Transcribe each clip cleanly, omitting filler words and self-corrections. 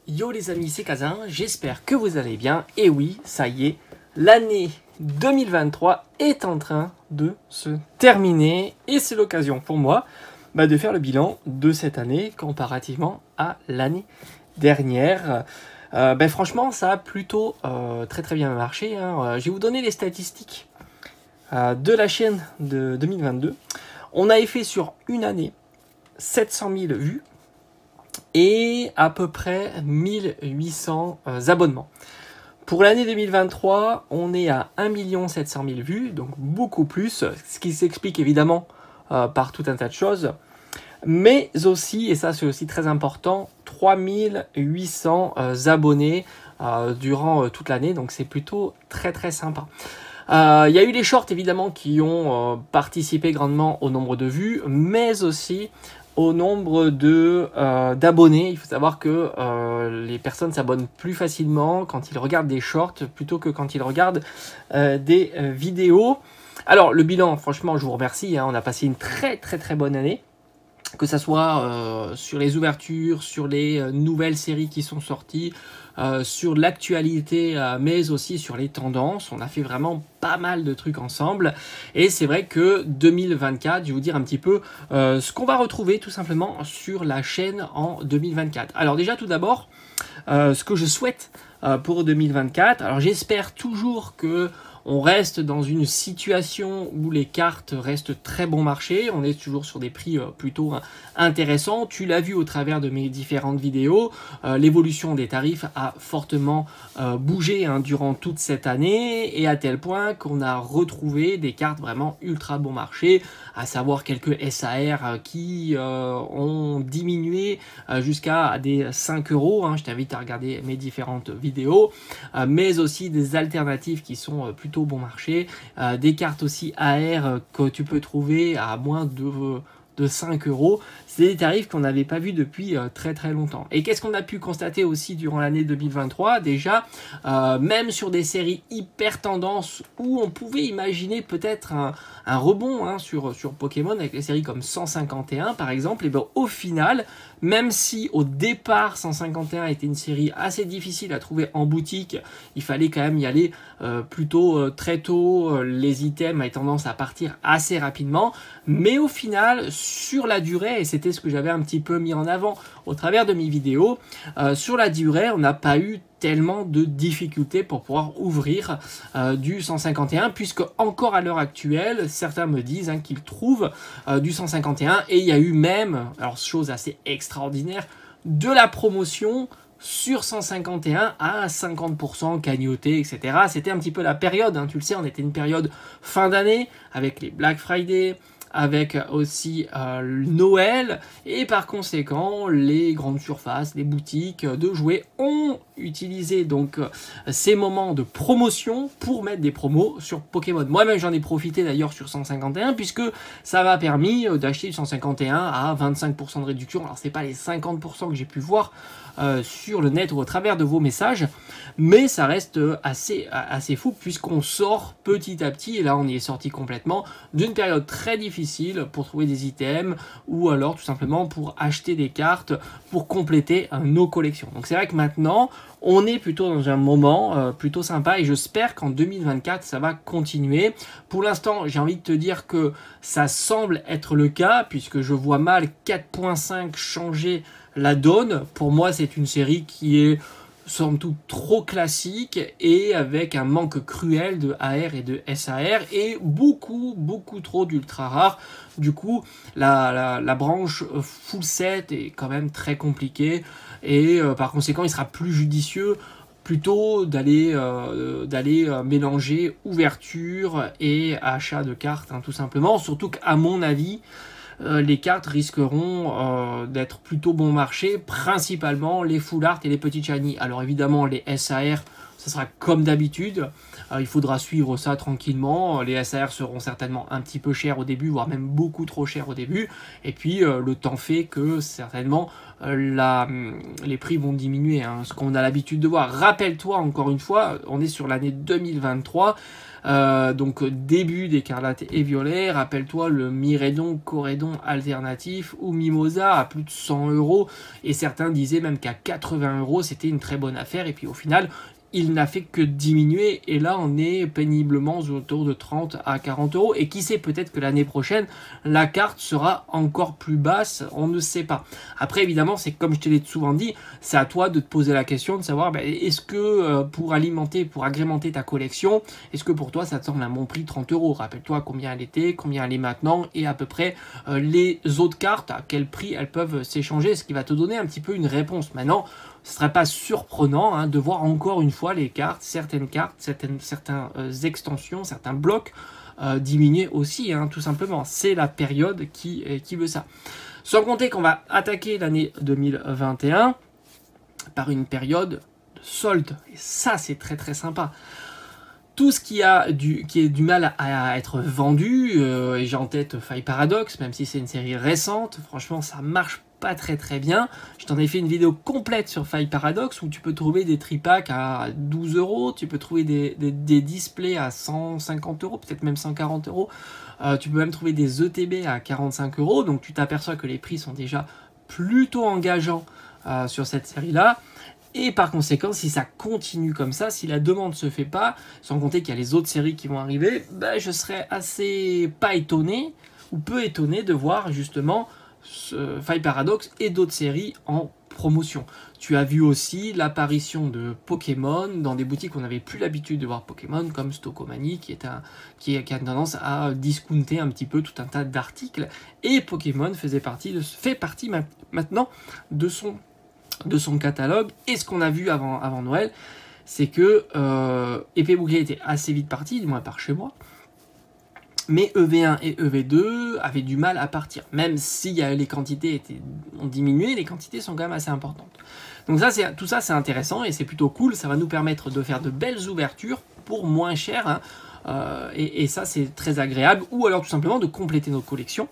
Yo les amis, c'est Kazin, j'espère que vous allez bien. Et oui, ça y est, l'année 2023 est en train de se terminer. Et c'est l'occasion pour moi de faire le bilan de cette année comparativement à l'année dernière. Franchement, ça a plutôt très bien marché. Je vais vous donner les statistiques de la chaîne de 2022. On avait fait sur une année 700 000 vues et à peu près 1800 abonnements. Pour l'année 2023, on est à 1 700 000 vues, donc beaucoup plus, ce qui s'explique évidemment par tout un tas de choses, mais aussi, et ça c'est aussi très important, 3800 abonnés durant toute l'année, donc c'est plutôt très sympa. Il y a eu les shorts évidemment qui ont participé grandement au nombre de vues, mais aussi au nombre d'abonnés. Il faut savoir que les personnes s'abonnent plus facilement quand ils regardent des shorts plutôt que quand ils regardent des vidéos. Alors le bilan, franchement, je vous remercie. On a passé une très bonne année. Que ça soit sur les ouvertures, sur les nouvelles séries qui sont sorties, sur l'actualité, mais aussi sur les tendances. On a fait vraiment pas mal de trucs ensemble. Et c'est vrai que 2024, je vais vous dire un petit peu ce qu'on va retrouver tout simplement sur la chaîne en 2024. Alors déjà, tout d'abord, ce que je souhaite pour 2024, alors j'espère toujours que on reste dans une situation où les cartes restent très bon marché. On est toujours sur des prix plutôt intéressants. Tu l'as vu au travers de mes différentes vidéos. L'évolution des tarifs a fortement bougé durant toute cette année et à tel point qu'on a retrouvé des cartes vraiment ultra bon marché, à savoir quelques SAR qui ont diminué jusqu'à des 5 €. Je t'invite à regarder mes différentes vidéos, mais aussi des alternatives qui sont plutôt bon marché, des cartes aussi AR que tu peux trouver à moins de 5 €. C'est des tarifs qu'on n'avait pas vus depuis très longtemps. Et qu'est-ce qu'on a pu constater aussi durant l'année 2023? Déjà, même sur des séries hyper tendances où on pouvait imaginer peut-être un rebond sur Pokémon avec des séries comme 151 par exemple, et bien au final, même si au départ 151 était une série assez difficile à trouver en boutique, il fallait quand même y aller plutôt très tôt, les items avaient tendance à partir assez rapidement, mais au final sur la durée, et c'était ce que j'avais un petit peu mis en avant au travers de mes vidéos, sur la durée on n'a pas eu tellement de difficultés pour pouvoir ouvrir du 151, puisque encore à l'heure actuelle certains me disent qu'ils trouvent du 151, et il y a eu même, alors chose assez extraordinaire, de la promotion sur 151 à 50% cagnoté, etc. C'était un petit peu la période, tu le sais, on était une période fin d'année avec les Black Friday, avec aussi Noël, et par conséquent les grandes surfaces, les boutiques de jouets ont utilisé donc ces moments de promotion pour mettre des promos sur Pokémon. Moi-même j'en ai profité d'ailleurs sur 151, puisque ça m'a permis d'acheter le 151 à 25% de réduction. Alors c'est pas les 50% que j'ai pu voir sur le net ou au travers de vos messages, mais ça reste assez fou, puisqu'on sort petit à petit, et là on y est sorti complètement, d'une période très difficile pour trouver des items, ou alors tout simplement pour acheter des cartes pour compléter nos collections. Donc c'est vrai que maintenant on est plutôt dans un moment plutôt sympa, et j'espère qu'en 2024 ça va continuer. Pour l'instant j'ai envie de te dire que ça semble être le cas, puisque je vois mal 4.5 changer la donne. Pour moi c'est une série qui est somme toute trop classique, et avec un manque cruel de AR et de SAR, et beaucoup trop d'ultra rares. Du coup la branche full set est quand même très compliquée, et par conséquent il sera plus judicieux plutôt d'aller mélanger ouverture et achat de cartes, tout simplement. Surtout qu'à mon avis les cartes risqueront d'être plutôt bon marché, principalement les full art et les petites shiny. Alors évidemment les SAR, ça sera comme d'habitude, il faudra suivre ça tranquillement. Les SAR seront certainement un petit peu chers au début, voire même beaucoup trop chers au début, et puis le temps fait que certainement les prix vont diminuer, ce qu'on a l'habitude de voir. Rappelle-toi encore une fois, on est sur l'année 2023, Donc début d'Écarlate et Violet, rappelle-toi le Miredon, Corédon alternatif ou Mimosa à plus de 100 €, et certains disaient même qu'à 80 € c'était une très bonne affaire, et puis au final il n'a fait que diminuer, et là on est péniblement autour de 30 à 40 €, et qui sait, peut-être que l'année prochaine la carte sera encore plus basse, on ne sait pas. Après évidemment, c'est comme je te l'ai souvent dit, c'est à toi de te poser la question de savoir, est-ce que pour agrémenter ta collection, est-ce que pour toi ça te semble un bon prix 30 €? Rappelle-toi combien elle était, combien elle est maintenant, et à peu près les autres cartes, à quel prix elles peuvent s'échanger, ce qui va te donner un petit peu une réponse. Maintenant, ce ne serait pas surprenant de voir encore une fois les cartes, certaines extensions, certains blocs diminuer aussi, tout simplement. C'est la période qui veut ça. Sans compter qu'on va attaquer l'année 2021 par une période de solde. Et ça, c'est très très sympa. Tout ce qui est du mal à être vendu, et j'ai en tête Faille Paradox, même si c'est une série récente, franchement ça marche pas très très bien. Je t'en ai fait une vidéo complète sur Faille Paradox où tu peux trouver des tripacks à 12 €, tu peux trouver des displays à 150 €, peut-être même 140 €, tu peux même trouver des ETB à 45 €, donc tu t'aperçois que les prix sont déjà plutôt engageants sur cette série-là. Et par conséquent, si ça continue comme ça, si la demande ne se fait pas, sans compter qu'il y a les autres séries qui vont arriver, je serais assez pas étonné, ou peu étonné de voir justement Faille Paradox et d'autres séries en promotion. Tu as vu aussi l'apparition de Pokémon dans des boutiques où on n'avait plus l'habitude de voir Pokémon, comme Stockomanie, qui a tendance à discounter un petit peu tout un tas d'articles. Et Pokémon fait partie maintenant de son catalogue. Et ce qu'on a vu avant Noël, c'est que Épée Bouclier était assez vite parti, du moins par chez moi. Mais EV1 et EV2 avaient du mal à partir. Même si les quantités ont diminué, les quantités sont quand même assez importantes. Donc tout ça c'est intéressant et c'est plutôt cool. Ça va nous permettre de faire de belles ouvertures pour moins cher. Et ça c'est très agréable. Ou alors tout simplement de compléter nos collections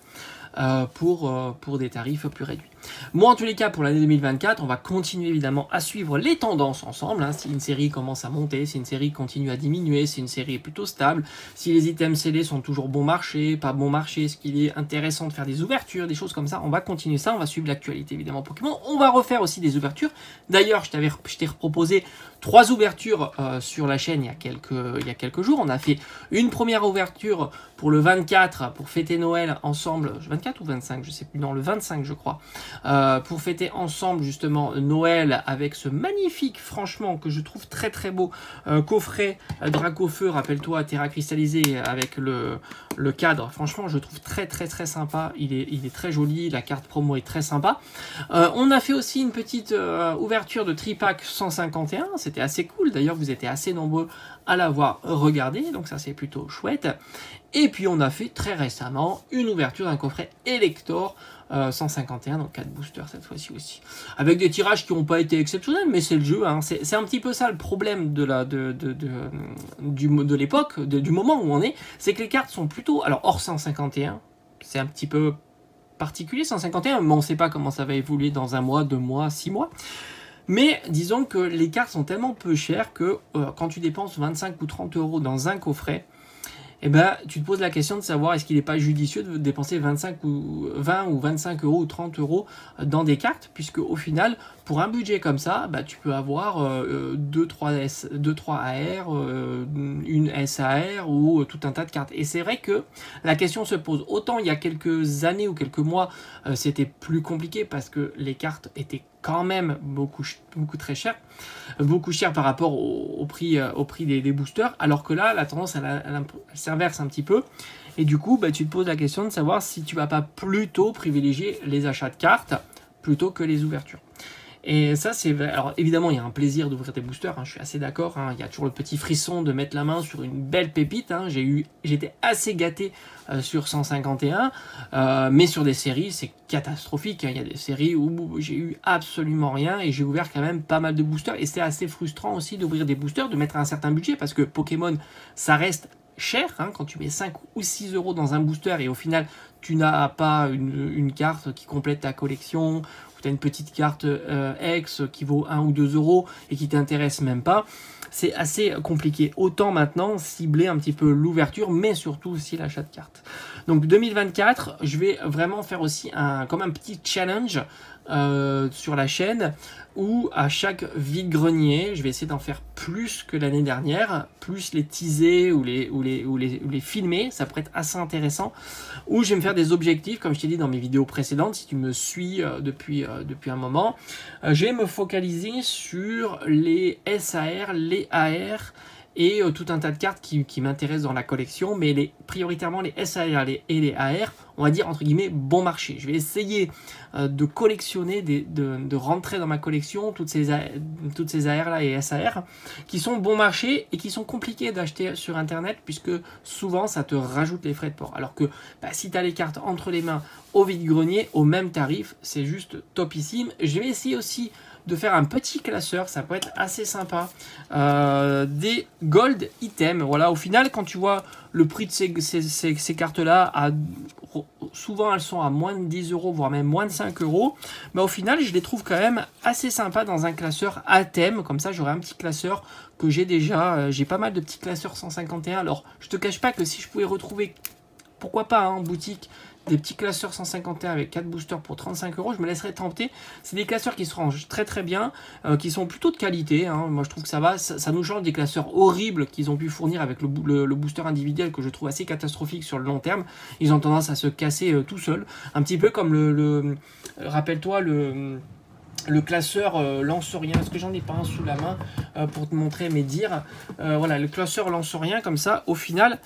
pour des tarifs plus réduits. Moi, en tous les cas, pour l'année 2024, on va continuer évidemment à suivre les tendances ensemble. Si une série commence à monter, si une série continue à diminuer, si une série est plutôt stable, si les items scellés sont toujours bon marché, pas bon marché, est-ce qu'il est intéressant de faire des ouvertures, des choses comme ça, on va continuer ça, on va suivre l'actualité évidemment Pokémon. On va refaire aussi des ouvertures. D'ailleurs, je t'ai proposé 3 ouvertures sur la chaîne il y a quelques jours. On a fait une première ouverture pour le 24, pour fêter Noël ensemble, 24 ou 25, je sais plus, non, le 25 je crois. Pour fêter ensemble justement Noël avec ce magnifique, franchement, que je trouve très très beau coffret Dracofeu, rappelle-toi, Terra cristallisée avec le cadre. Franchement, je le trouve très très très sympa. Il est très joli, la carte promo est très sympa. On a fait aussi une petite ouverture de tripack 151, c'était assez cool. D'ailleurs, vous étiez assez nombreux à l'avoir regardé, donc ça c'est plutôt chouette. Et puis on a fait très récemment une ouverture d'un coffret Elector 151, donc 4 boosters cette fois-ci aussi. Avec des tirages qui n'ont pas été exceptionnels, mais c'est le jeu. C'est un petit peu ça le problème de l'époque, du moment où on est, c'est que les cartes sont plutôt... Alors hors 151, c'est un petit peu particulier 151, mais on ne sait pas comment ça va évoluer dans un mois, 2 mois, 6 mois. Mais disons que les cartes sont tellement peu chères que quand tu dépenses 25 ou 30 € dans un coffret, tu te poses la question de savoir est-ce qu'il n'est pas judicieux de dépenser 20 ou 25 € ou 30 € dans des cartes, puisque au final, pour un budget comme ça, tu peux avoir 2-3 AR, une SAR ou tout un tas de cartes. Et c'est vrai que la question se pose. Autant il y a quelques années ou quelques mois, c'était plus compliqué parce que les cartes étaient quand même beaucoup très cher, beaucoup cher par rapport au prix des boosters, alors que là la tendance elle s'inverse un petit peu, et du coup tu te poses la question de savoir si tu vas pas plutôt privilégier les achats de cartes plutôt que les ouvertures. Et ça c'est... Alors évidemment il y a un plaisir d'ouvrir des boosters, je suis assez d'accord, il y a toujours le petit frisson de mettre la main sur une belle pépite, j'étais assez gâté sur 151, mais sur des séries c'est catastrophique, il y a des séries où j'ai eu absolument rien et j'ai ouvert quand même pas mal de boosters, et c'est assez frustrant aussi d'ouvrir des boosters, de mettre un certain budget, parce que Pokémon ça reste cher, quand tu mets 5 ou 6 € dans un booster et au final tu n'as pas une carte qui complète ta collection, ou tu as une petite carte X qui vaut 1 ou 2 € et qui t'intéresse même pas, c'est assez compliqué. Autant maintenant cibler un petit peu l'ouverture, mais surtout aussi l'achat de cartes. Donc 2024, je vais vraiment faire aussi comme un petit challenge sur la chaîne, où à chaque vide-grenier, je vais essayer d'en faire plus que l'année dernière, plus les teaser ou les filmer, ça pourrait être assez intéressant, où je vais me faire des objectifs, comme je t'ai dit dans mes vidéos précédentes, si tu me suis depuis un moment, je vais me focaliser sur les SAR, les AR, et tout un tas de cartes qui m'intéressent dans la collection, mais prioritairement les SAR et les AR, on va dire entre guillemets bon marché. Je vais essayer de collectionner, de rentrer dans ma collection toutes ces AR là et SAR qui sont bon marché et qui sont compliqués d'acheter sur internet, puisque souvent ça te rajoute les frais de port. Alors que si tu as les cartes entre les mains au vide-grenier, au même tarif, c'est juste topissime. Je vais essayer aussi de faire un petit classeur, ça peut être assez sympa, des gold items. Voilà, au final, quand tu vois le prix de ces cartes-là, souvent elles sont à moins de 10 €, voire même moins de 5 €, mais au final, je les trouve quand même assez sympas dans un classeur à thème. Comme ça, j'aurai un petit classeur que j'ai déjà. J'ai pas mal de petits classeurs 151. Alors, je te cache pas que si je pouvais retrouver, pourquoi pas, en boutique, des petits classeurs 151 avec 4 boosters pour 35 €, je me laisserais tenter. C'est des classeurs qui se rangent très très bien, qui sont plutôt de qualité, hein. Moi je trouve que ça va, ça nous change des classeurs horribles qu'ils ont pu fournir avec le booster individuel, que je trouve assez catastrophique sur le long terme. Ils ont tendance à se casser tout seuls, un petit peu comme rappelle-toi le classeur lance-rien, parce que j'en ai pas un sous la main pour te montrer mes dires. Voilà, le classeur lance-rien comme ça, au final,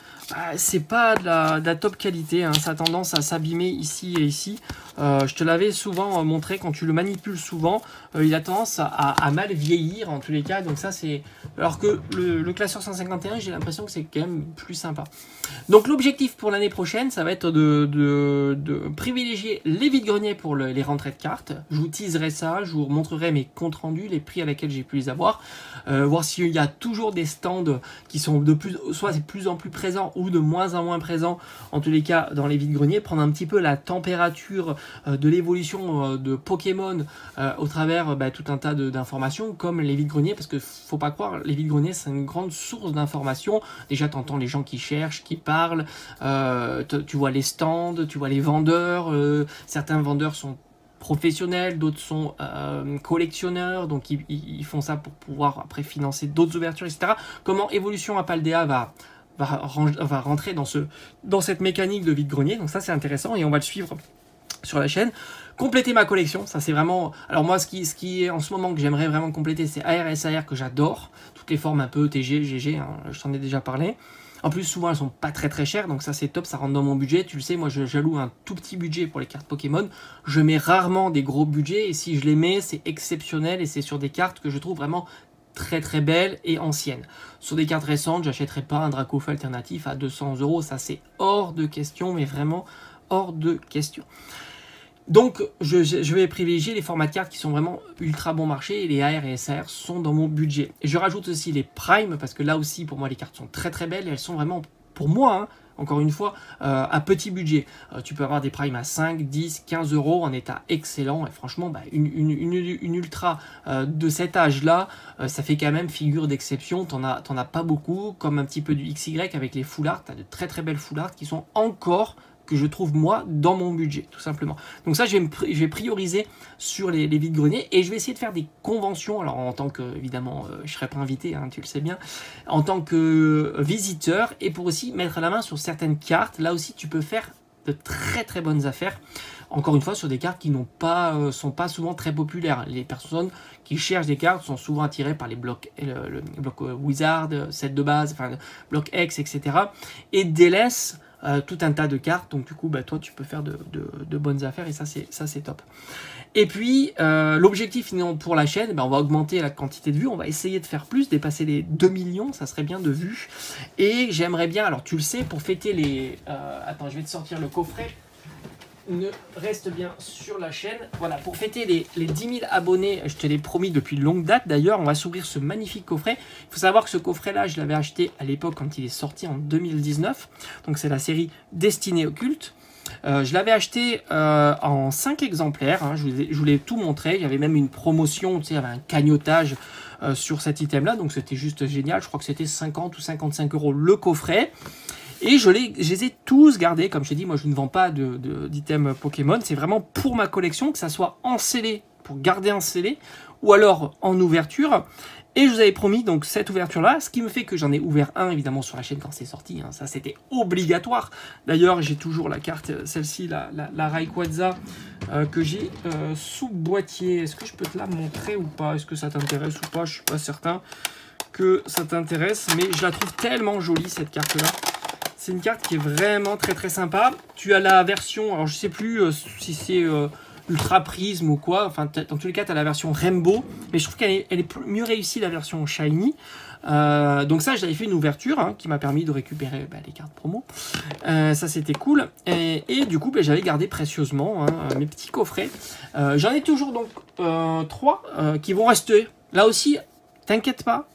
c'est pas de la top qualité, hein. Ça a tendance à s'abîmer ici et ici. Je te l'avais souvent montré, quand tu le manipules souvent, il a tendance à mal vieillir en tous les cas. Donc ça c'est... Alors que le classeur 151, j'ai l'impression que c'est quand même plus sympa. Donc l'objectif pour l'année prochaine, ça va être de privilégier les vides-greniers pour les rentrées de cartes. Je vous teaserai ça, je vous montrerai mes comptes rendus, les prix à laquelle j'ai pu les avoir, voir s'il y a toujours des stands qui sont soit de plus en plus présents ou de moins en moins présents, en tous les cas dans les vides-greniers, prendre un petit peu la température de l'évolution de Pokémon au travers tout un tas d'informations comme les vides-greniers, parce que faut pas croire, les vides-greniers c'est une grande source d'informations. Déjà tu entends les gens qui cherchent, qui parlent, tu vois les stands, tu vois les vendeurs, certains vendeurs sont professionnels, d'autres sont collectionneurs, donc ils font ça pour pouvoir après financer d'autres ouvertures, etc. Comment Evolution Apaldea va rentrer dans cette mécanique de vide-grenier, donc ça c'est intéressant et on va le suivre sur la chaîne. Compléter ma collection, ça c'est vraiment... Alors moi ce qui est en ce moment que j'aimerais vraiment compléter, c'est AR et SAR que j'adore, toutes les formes un peu TG, GG, hein, je t'en ai déjà parlé. En plus souvent elles sont pas très très chères, donc ça c'est top, ça rentre dans mon budget. Tu le sais, moi j'alloue un tout petit budget pour les cartes Pokémon, je mets rarement des gros budgets, et si je les mets c'est exceptionnel, et c'est sur des cartes que je trouve vraiment très très belles et anciennes. Sur des cartes récentes, j'achèterai pas un Dracofeu alternatif à 200 €, ça c'est hors de question, mais vraiment hors de question. Donc je vais privilégier les formats de cartes qui sont vraiment ultra bon marché, et les AR et SAR sont dans mon budget. Et je rajoute aussi les Prime, parce que là aussi pour moi les cartes sont très très belles, et elles sont vraiment pour moi, hein, encore une fois, à petit budget. Tu peux avoir des Prime à 5, 10, 15 € en état excellent, et franchement une ultra de cet âge là, ça fait quand même figure d'exception. T'en as pas beaucoup, comme un petit peu du XY avec les full art. Tu as de très très belles full art qui sont encore, que je trouve moi dans mon budget tout simplement. Donc ça je vais prioriser sur les vides-greniers, et je vais essayer de faire des conventions. Alors en tant que, évidemment je serai pas invité, hein, tu le sais bien, en tant que visiteur, et pour aussi mettre la main sur certaines cartes. Là aussi tu peux faire de très très bonnes affaires, encore une fois sur des cartes qui sont pas souvent très populaires. Les personnes qui cherchent des cartes sont souvent attirées par les blocs, le bloc Wizard, set de base, enfin bloc X, etc. et délaissent tout un tas de cartes. Donc du coup toi tu peux faire de bonnes affaires, et ça c'est top. Et puis l'objectif pour la chaîne, on va augmenter la quantité de vues, on va essayer de faire plus, dépasser les 2 millions, ça serait bien de vues. Et j'aimerais bien, alors tu le sais, pour fêter les... attends, je vais te sortir le coffret, reste bien sur la chaîne. Voilà, pour fêter les 10 000 abonnés, je te l'ai promis depuis longue date d'ailleurs, on va s'ouvrir ce magnifique coffret. Il faut savoir que ce coffret là, je l'avais acheté à l'époque quand il est sorti en 2019, donc c'est la série Destinée Occulte. Je l'avais acheté en 5 exemplaires, hein, je vous l'ai tout montré, il y avait même une promotion, tu sais, il y avait un cagnotage sur cet item-là, donc c'était juste génial, je crois que c'était 50 ou 55 € le coffret. Et je les ai tous gardés, comme je t'ai dit, moi je ne vends pas d'items Pokémon, c'est vraiment pour ma collection, que ça soit en scellé, pour garder en scellé, ou alors en ouverture. Et je vous avais promis donc cette ouverture-là, ce qui me fait que j'en ai ouvert un évidemment sur la chaîne quand c'est sorti, hein, ça c'était obligatoire. D'ailleurs j'ai toujours la carte, celle-ci, la Rayquaza, que j'ai sous boîtier. Est-ce que je peux te la montrer ou pas? Est-ce que ça t'intéresse ou pas? Je suis pas certain que ça t'intéresse, mais je la trouve tellement jolie cette carte-là. C'est une carte qui est vraiment très très sympa. Tu as la version, alors je sais plus si c'est Ultra Prisme ou quoi, enfin dans tous les cas tu as la version Rainbow, mais je trouve qu'elle est mieux réussie la version Shiny. Donc ça j'avais fait une ouverture hein, qui m'a permis de récupérer les cartes promo. Ça c'était cool. Et du coup j'avais gardé précieusement hein, mes petits coffrets. J'en ai toujours donc 3 qui vont rester. Là aussi, t'inquiète pas,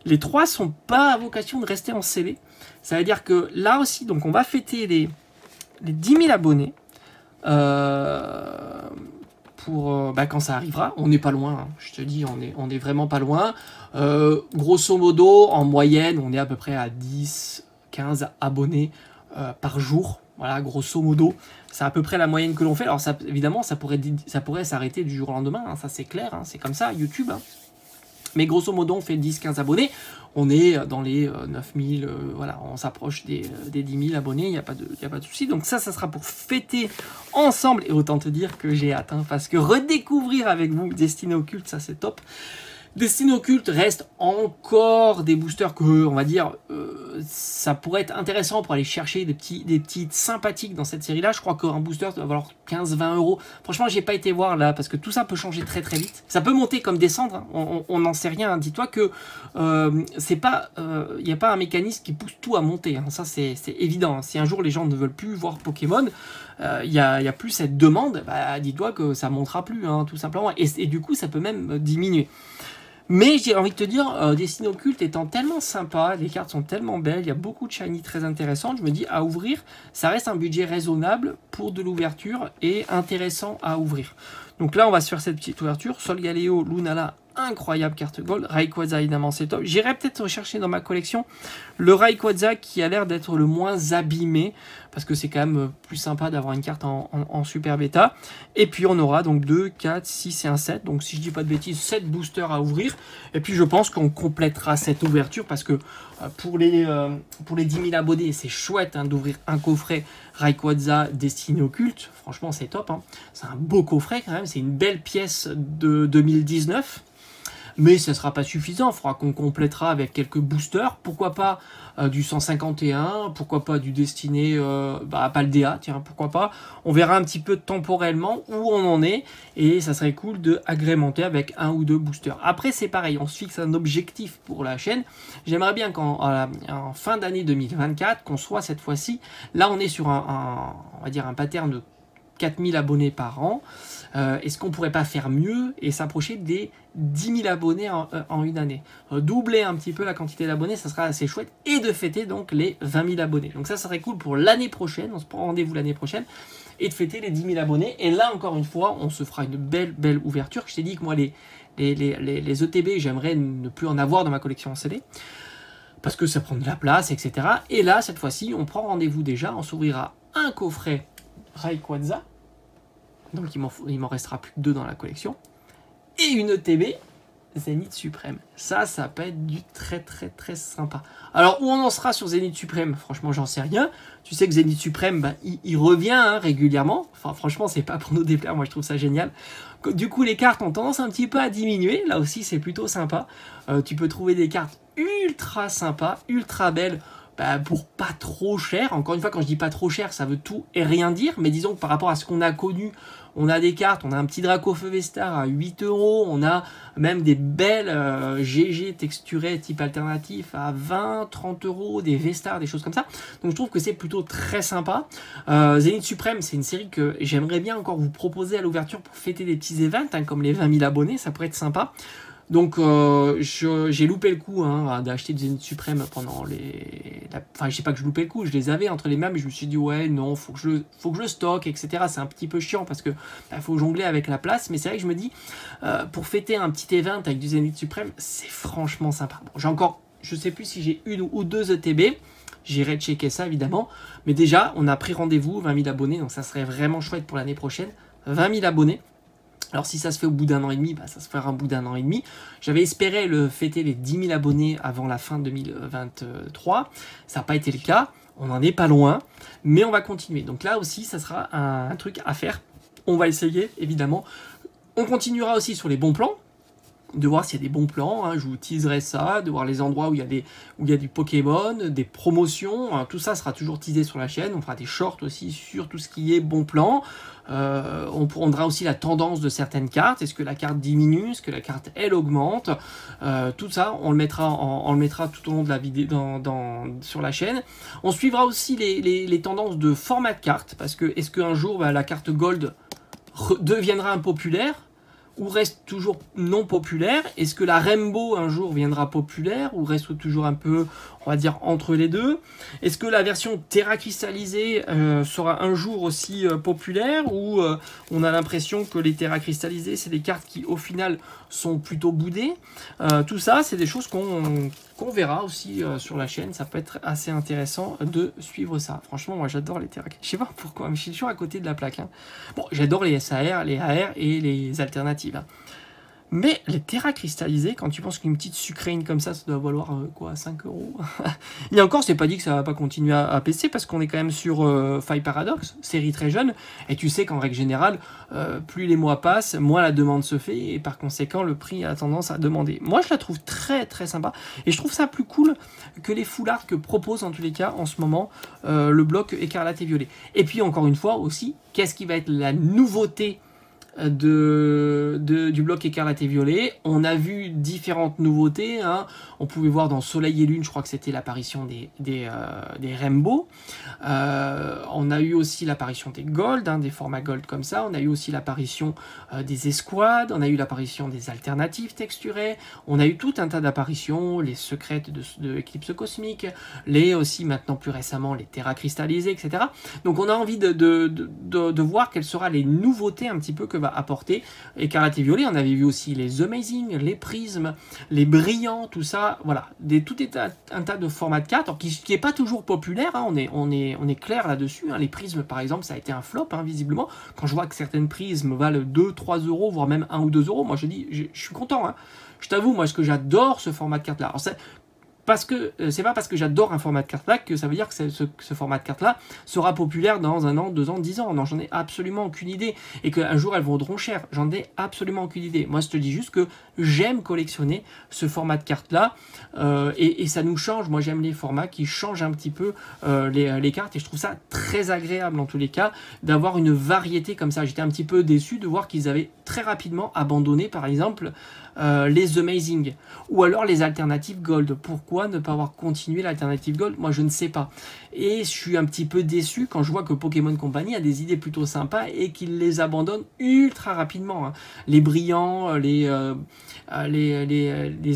les 3 sont pas à vocation de rester en scellé. Ça veut dire que là aussi, donc on va fêter les 10 000 abonnés pour quand ça arrivera. On n'est pas loin, hein, je te dis, on est vraiment pas loin. Grosso modo, en moyenne, on est à peu près à 10-15 abonnés par jour. Voilà, grosso modo, c'est à peu près la moyenne que l'on fait. Alors ça, évidemment, ça pourrait s'arrêter du jour au lendemain, hein, ça c'est clair, hein, c'est comme ça, YouTube. Hein. Mais grosso modo, on fait 10-15 abonnés. On est dans les 9000, voilà, on s'approche des 10 000 abonnés, il n'y a pas de souci. Donc ça sera pour fêter ensemble. Et autant te dire que j'ai hâte, hein, parce que redécouvrir avec vous Destiné Occulte, ça c'est top. Destiné Occulte reste encore des boosters que, on va dire, ça pourrait être intéressant pour aller chercher des petites sympathiques dans cette série-là. Je crois qu'un booster doit valoir 15-20 €. Franchement, j'ai pas été voir là, parce que tout ça peut changer très très vite. Ça peut monter comme descendre, hein. On n'en sait rien. Hein. Dis-toi que c'est pas, y a pas un mécanisme qui pousse tout à monter. Hein. Ça, c'est évident. Hein. Si un jour les gens ne veulent plus voir Pokémon, il y a plus cette demande, dis-toi que ça montera plus, hein, tout simplement. Et du coup, ça peut même diminuer. Mais j'ai envie de te dire, Destiné Occulte étant tellement sympa, les cartes sont tellement belles, il y a beaucoup de shiny très intéressantes, je me dis à ouvrir, ça reste un budget raisonnable pour de l'ouverture et intéressant à ouvrir. Donc là, on va se faire cette petite ouverture. Solgaleo, Lunala, incroyable carte gold. Rayquaza, évidemment, c'est top. J'irai peut-être rechercher dans ma collection le Rayquaza qui a l'air d'être le moins abîmé, parce que c'est quand même plus sympa d'avoir une carte en super bêta. Et puis on aura donc 2, 4, 6 et un 7. Donc si je dis pas de bêtises, 7 boosters à ouvrir. Et puis je pense qu'on complétera cette ouverture, parce que pour les 10 000 abonnés, c'est chouette hein, d'ouvrir un coffret Rayquaza Destiné Occulte. Franchement, c'est top. Hein. C'est un beau coffret quand même. C'est une belle pièce de 2019. Mais ça ne sera pas suffisant, il faudra qu'on complétera avec quelques boosters, pourquoi pas du 151, pourquoi pas du Destiné à Paldea, tiens, pourquoi pas. On verra un petit peu temporellement où on en est, et ça serait cool de agrémenter avec 1 ou 2 boosters. Après c'est pareil, on se fixe un objectif pour la chaîne. J'aimerais bien qu'en fin d'année 2024, qu'on soit cette fois-ci, là on est sur on va dire un pattern de 4000 abonnés par an. Est-ce qu'on pourrait pas faire mieux et s'approcher des 10 000 abonnés en une année, doubler un petit peu la quantité d'abonnés, ça sera assez chouette, et de fêter donc les 20 000 abonnés. Donc ça serait cool pour l'année prochaine, on se prend rendez-vous l'année prochaine, et de fêter les 10 000 abonnés. Et là encore une fois, on se fera une belle ouverture. Je t'ai dit que moi les ETB, j'aimerais ne plus en avoir dans ma collection en CD, parce que ça prend de la place, etc. Et là, cette fois-ci, on prend rendez-vous déjà, on s'ouvrira un coffret Rayquaza. Donc il m'en restera plus que 2 dans la collection. Et une ETB Zénith Suprême. Ça peut être du très sympa. Alors où on en sera sur Zénith Suprême, franchement j'en sais rien. Tu sais que Zénith Suprême, il revient hein, régulièrement. Enfin franchement c'est pas pour nous déplaire, moi je trouve ça génial. Du coup les cartes ont tendance un petit peu à diminuer. Là aussi c'est plutôt sympa. Tu peux trouver des cartes ultra sympas, ultra belles. Pour pas trop cher. Encore une fois, quand je dis pas trop cher, ça veut tout et rien dire, mais disons que par rapport à ce qu'on a connu, on a des cartes, on a un petit Dracofeu Vestar à 8 €, on a même des belles GG texturées type alternatif à 20-30 €, des Vestars, des choses comme ça. Donc je trouve que c'est plutôt très sympa. Zénith Suprême, c'est une série que j'aimerais bien encore vous proposer à l'ouverture pour fêter des petits events, hein, comme les 20 000 abonnés, ça pourrait être sympa. Donc j'ai loupé le coup hein, d'acheter des Zénith Suprême pendant Enfin, je sais pas que je loupais le coup, je les avais entre les mains, mais je me suis dit ouais non, faut que je le stocke, etc. C'est un petit peu chiant parce que faut jongler avec la place, mais c'est vrai que je me dis pour fêter un petit event avec du Zénith Suprême, c'est franchement sympa. Bon, j'ai encore, je sais plus si j'ai une ou deux ETB, j'irai checker ça évidemment, mais déjà on a pris rendez-vous, 20 000 abonnés, donc ça serait vraiment chouette pour l'année prochaine, 20 000 abonnés. Alors si ça se fait au bout d'un an et demi, ça se fera au bout d'un an et demi. J'avais espéré fêter les 10 000 abonnés avant la fin 2023. Ça n'a pas été le cas. On n'en est pas loin. Mais on va continuer. Donc là aussi, ça sera un truc à faire. On va essayer, évidemment. On continuera aussi sur les bons plans. De voir s'il y a des bons plans, hein, je vous teaserai ça, de voir les endroits où il y a du Pokémon, des promotions, hein, tout ça sera toujours teasé sur la chaîne, on fera des shorts aussi sur tout ce qui est bon plan, on prendra aussi la tendance de certaines cartes, est-ce que la carte diminue, est-ce que la carte elle augmente, tout ça on le mettra tout au long de la vidéo sur la chaîne. On suivra aussi les tendances de format de carte, parce que est-ce qu'un jour la carte Gold deviendra impopulaire, ou reste toujours non populaire? Est-ce que la Rainbow un jour viendra populaire ou reste toujours un peu, on va dire, entre les deux? Est-ce que la version Terra cristallisée sera un jour aussi populaire, ou on a l'impression que les Terra cristallisées c'est des cartes qui au final sont plutôt boudées? Tout ça c'est des choses qu'on verra aussi sur la chaîne, ça peut être assez intéressant de suivre ça. Franchement moi j'adore les Terra, je sais pas pourquoi, mais je suis toujours à côté de la plaque. Hein. Bon, j'adore les SAR, les AR et les alternatives. Hein. Mais les Terra cristallisés, quand tu penses qu'une petite sucrine comme ça doit valoir quoi, 5 €. Et encore, c'est pas dit que ça va pas continuer à baisser parce qu'on est quand même sur Five Paradox, série très jeune, et tu sais qu'en règle générale, plus les mois passent, moins la demande se fait, et par conséquent, le prix a tendance à demander. Moi, je la trouve très très sympa, et je trouve ça plus cool que les foulards que propose en tous les cas en ce moment le bloc écarlate et violet. Et puis encore une fois aussi, qu'est-ce qui va être la nouveauté du bloc écarlate et violet? On a vu différentes nouveautés, hein. On pouvait voir dans Soleil et Lune, je crois que c'était l'apparition des Rainbow. On a eu aussi l'apparition des Gold, hein, des formats Gold comme ça. On a eu aussi l'apparition des Escouades. On a eu l'apparition des alternatives texturées. On a eu tout un tas d'apparitions, les secrètes de Éclipse Cosmique, les aussi maintenant plus récemment les Terra cristallisées, etc. Donc on a envie de voir quelles seront les nouveautés un petit peu que va apporter écarlate et violet. On avait vu aussi les Amazing, les prismes, les brillants, tout ça, voilà, tout est un tas de formats de cartes, qui n'est pas toujours populaire, hein, on est clair là-dessus, hein. Les prismes par exemple, ça a été un flop, hein, visiblement, quand je vois que certaines prismes valent 2-3 €, voire même 1 ou 2 €, moi je dis, je suis content, hein. Je t'avoue, moi, ce que j'adore ce format de carte là. Alors, parce que c'est pas parce que j'adore un format de carte là que ça veut dire que ce format de carte là sera populaire dans 1 an, 2 ans, 10 ans. Non, j'en ai absolument aucune idée. Et qu'un jour elles vaudront cher. J'en ai absolument aucune idée. Moi, je te dis juste que j'aime collectionner ce format de carte là. Et ça nous change. Moi, j'aime les formats qui changent un petit peu les cartes. Et je trouve ça très agréable en tous les cas d'avoir une variété comme ça. J'étais un petit peu déçu de voir qu'ils avaient très rapidement abandonné par exemple les Amazing ou alors les alternatives Gold. Pourquoi ne pas avoir continué l'alternative Gold? Moi je ne sais pas, et je suis un petit peu déçu quand je vois que Pokémon Company a des idées plutôt sympas et qu'il les abandonne ultra rapidement, hein. Les brillants, les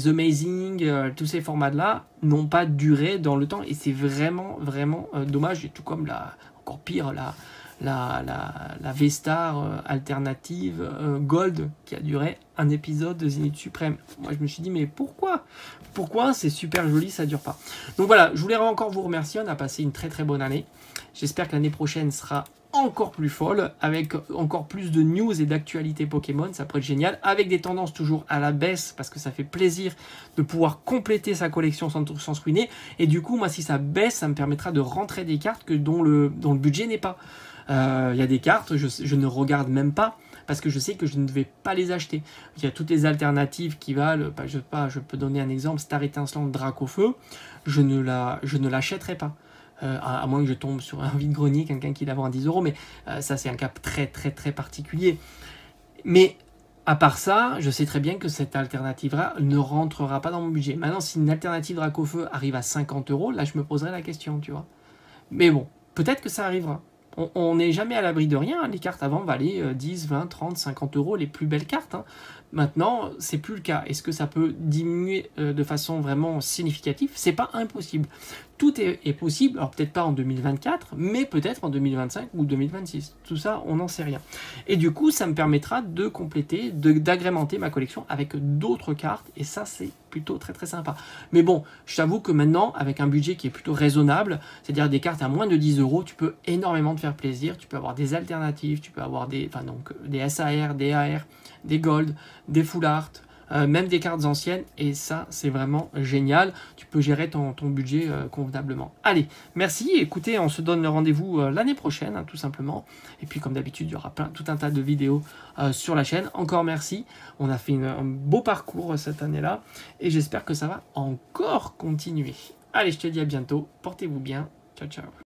Amazing, tous ces formats là n'ont pas duré dans le temps, et c'est vraiment dommage. Et tout comme encore pire, la V-Star alternative Gold qui a duré un épisode de Zénith Suprême. Moi je me suis dit mais pourquoi c'est super joli, ça dure pas. Donc voilà, je voulais encore vous remercier, on a passé une très bonne année. J'espère que l'année prochaine sera encore plus folle, avec encore plus de news et d'actualités Pokémon, ça pourrait être génial, avec des tendances toujours à la baisse, parce que ça fait plaisir de pouvoir compléter sa collection sans se ruiner, et du coup moi si ça baisse, ça me permettra de rentrer des cartes dont le budget n'est pas. Il y a des cartes, je ne regarde même pas, parce que je sais que je ne vais pas les acheter. Il y a toutes les alternatives qui valent, je peux donner un exemple, Star étincelante Dracofeu, je ne l'achèterai pas. À moins que je tombe sur un vide-grenier, quelqu'un qui la vend à 10 €, mais ça c'est un cas très particulier. Mais à part ça, je sais très bien que cette alternative-là ne rentrera pas dans mon budget. Maintenant, si une alternative Dracofeu arrive à 50 €, là je me poserai la question, tu vois. Mais bon, peut-être que ça arrivera. On n'est jamais à l'abri de rien, les cartes avant valaient 10, 20, 30, 50 € les plus belles cartes, hein. Maintenant, c'est plus le cas. Est-ce que ça peut diminuer de façon vraiment significative? C'est pas impossible. Tout est possible, alors peut-être pas en 2024, mais peut-être en 2025 ou 2026. Tout ça, on n'en sait rien. Et du coup, ça me permettra de compléter, d'agrémenter ma collection avec d'autres cartes, et ça, c'est plutôt très très sympa. Mais bon, je t'avoue que maintenant, avec un budget qui est plutôt raisonnable, c'est-à-dire des cartes à moins de 10 euros, tu peux énormément te faire plaisir, tu peux avoir des alternatives, tu peux avoir des SAR, des AR, des Gold, des Full Art, même des cartes anciennes, et ça c'est vraiment génial, tu peux gérer ton budget convenablement. Allez, merci, écoutez, on se donne le rendez-vous l'année prochaine, hein, tout simplement, et puis comme d'habitude il y aura tout un tas de vidéos sur la chaîne. Encore merci, on a fait un beau parcours cette année-là, et j'espère que ça va encore continuer. Allez, je te dis à bientôt, portez-vous bien, ciao ciao.